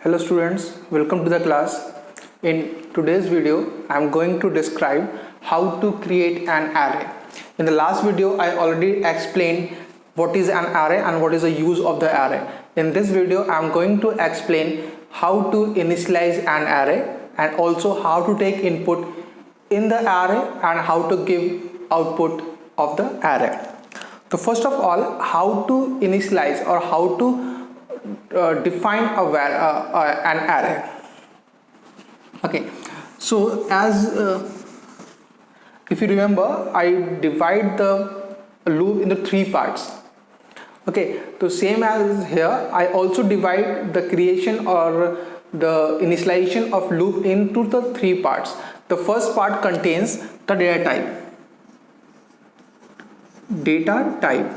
Hello students, welcome to the class. In today's video, I am going to describe how to create an array. In the last video, I already explained what is an array and what is the use of the array. In this video, I am going to explain how to initialize an array and also how to take input in the array and how to give output of the array. So first of all, how to initialize or how to define an array. Okay, so as if you remember, I divide the loop into three parts. Okay, so same as here, I also divide the creation or the initialization of loop into the three parts. The first part contains the data type.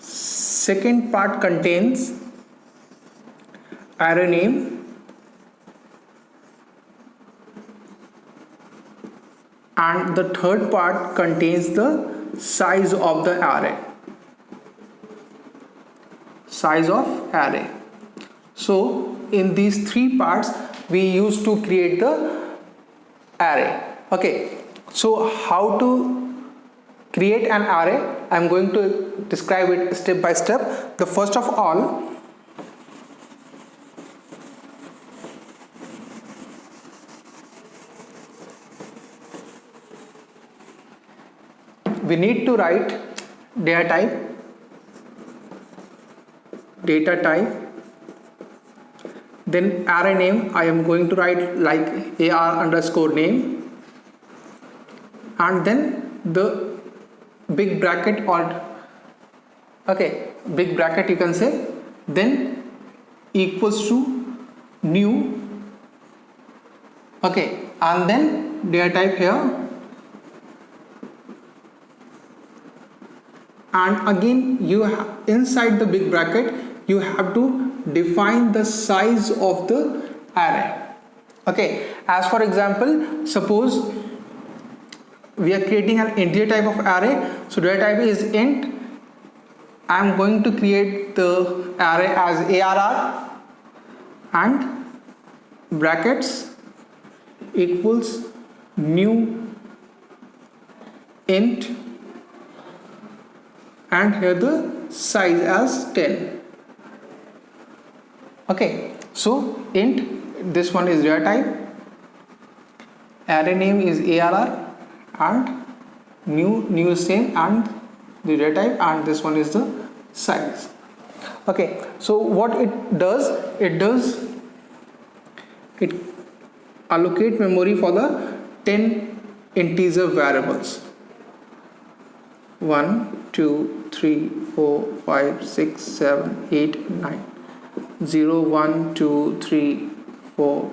Second part contains array name, and the third part contains the size of the array. So in these three parts we used to create the array. Okay, so how to create an array, I am going to describe it step by step. The first of all, we need to write data type, then array name. I am going to write like AR_name, and then the big bracket big bracket you can say, then equals to new, and then data type here, and again you inside the big bracket you have to define the size of the array. Okay, as for example, suppose we are creating an integer type of array, so data type is int. I am going to create the array as ARR and brackets equals new int, and here the size as 10. Okay, so int, this one is data type, array name is ARR, and new is same, and the data type, and this one is the size. Okay, so what it does, it allocate memory for the 10 integer variables: 1 2 3 4 5 6 7 8 9, 0 1 2 3 4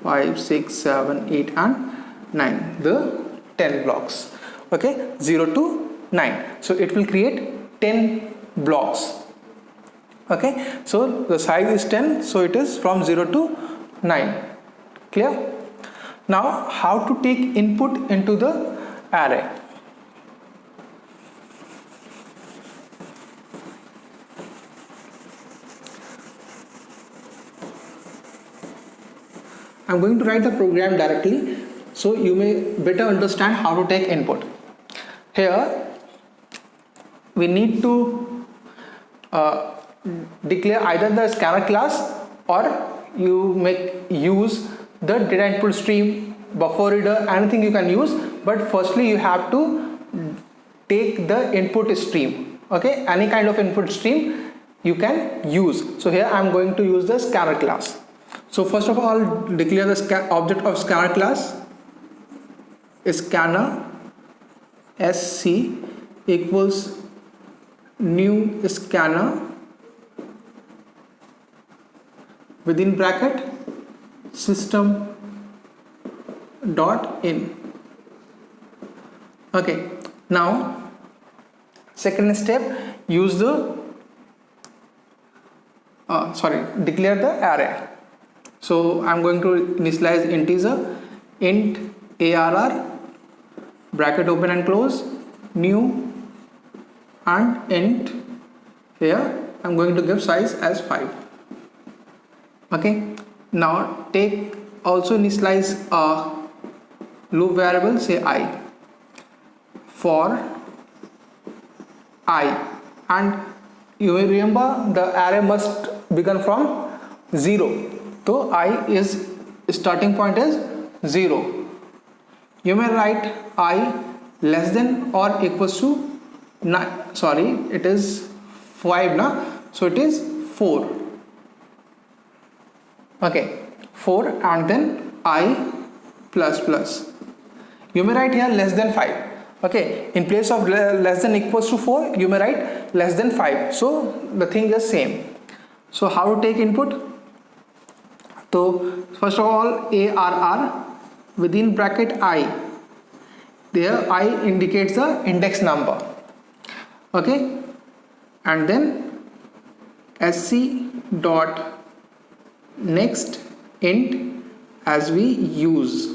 5 6 7 8 and 9, the 10 blocks. Okay, 0 to 9, so it will create 10 blocks. Okay, so the size is 10, so it is from 0 to 9. Clear? Now how to take input into the array. I am going to write the program directly so you may better understand how to take input. Here we need to declare either the scanner class, or you make use the data input stream, buffer reader, anything you can use, but firstly you have to take the input stream. Okay, any kind of input stream you can use. So here I am going to use the scanner class. So first of all, declare the object of scanner class, scanner sc equals new scanner within bracket system dot in. Okay, now second step, use the declare the array. So I am going to initialize integer int ARR, bracket open and close, new, and int here I'm going to give size as 5. Okay, now also initialize a loop variable, say I, for I, and you will remember the array must begin from 0, so I is starting point is 0. You may write I less than or equals to 9, sorry, it is 5 now, so it is 4. Okay, 4 and then I plus plus. You may write here less than 5. Okay, in place of less than equals to 4, you may write less than 5. So the thing is same. So how to take input? So first of all, ARR within bracket I. There I indicates the index number. Okay, and then sc dot next int as we use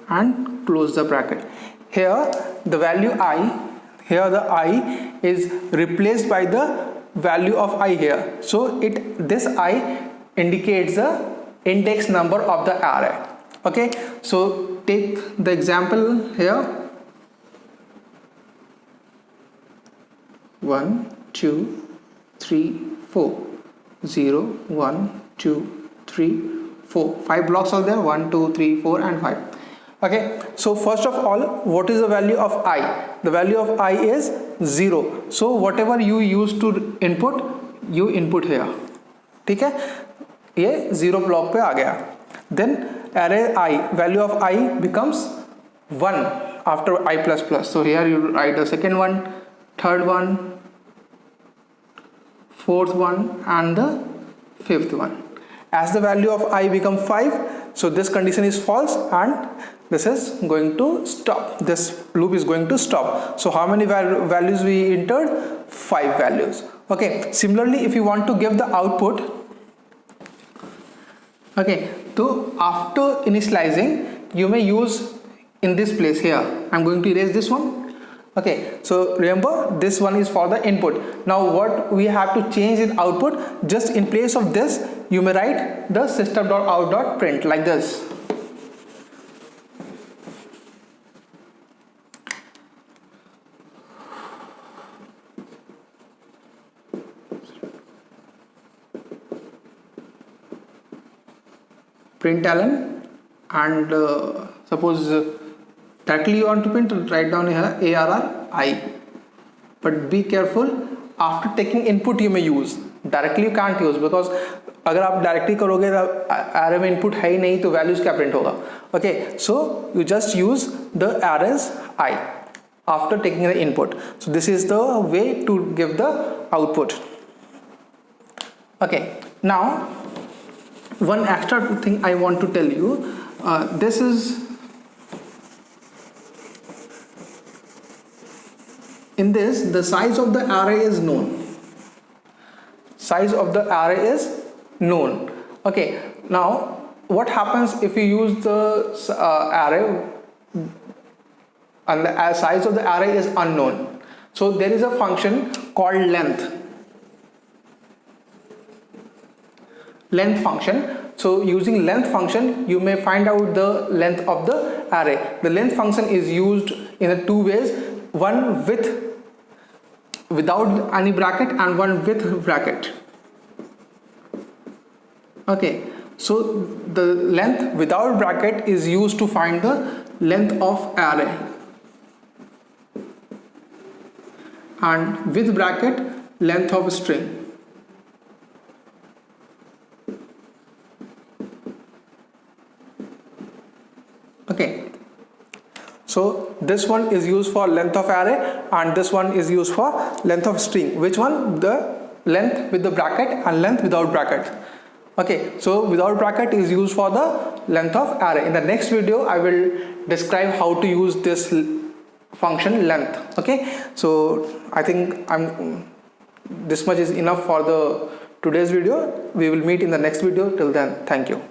and close the bracket. Here the value I, here the I is replaced by the value of I here, so this I indicates the index number of the array. Okay, so take the example here, 1 2 3 4, 0 1 2 3 4, 5 blocks are there, 1 2 3 4 and 5. Okay, so first of all, what is the value of I? The value of I is 0, so whatever you use to input, you input here. ठीक है, ये 0 block पे आ गया. Then array I, value of I becomes 1 after I plus plus, so here you write the second one, third one, fourth one and the fifth one. As the value of I become 5, so this condition is false and this is going to stop, this loop is going to stop. So how many values we entered? 5 values. Okay, similarly if you want to give the output, okay, so after initializing you may use in this place here, I'm going to erase this one. Okay, so remember this one is for the input. Now what we have to change in output, just in place of this you may write the system.out.print like this. Println, and suppose directly you want to print, write down here ARR I, but be careful, after taking input you may use, directly you can't use, because अगर आप directly करोगे array में input है ही नहीं तो values क्या print होगा. Okay, so you just use the arrays I after taking the input. So this is the way to give the output. Okay, now one extra thing I want to tell you, this is in this the size of the array is known. Size of the array is known. Okay, now what happens if you use the array and the size of the array is unknown? So there is a function called length function. So using length function you may find out the length of the array. The length function is used in 2 ways, one without any bracket and one with bracket. Okay, so the length without bracket is used to find the length of array, and with bracket length of string. Okay, so this one is used for length of array and this one is used for length of string. Which one? The length with the bracket and length without bracket. Okay, so without bracket is used for the length of array. In the next video I will describe how to use this function length. Okay, so I think this much is enough for the today's video. We will meet in the next video. Till then, thank you.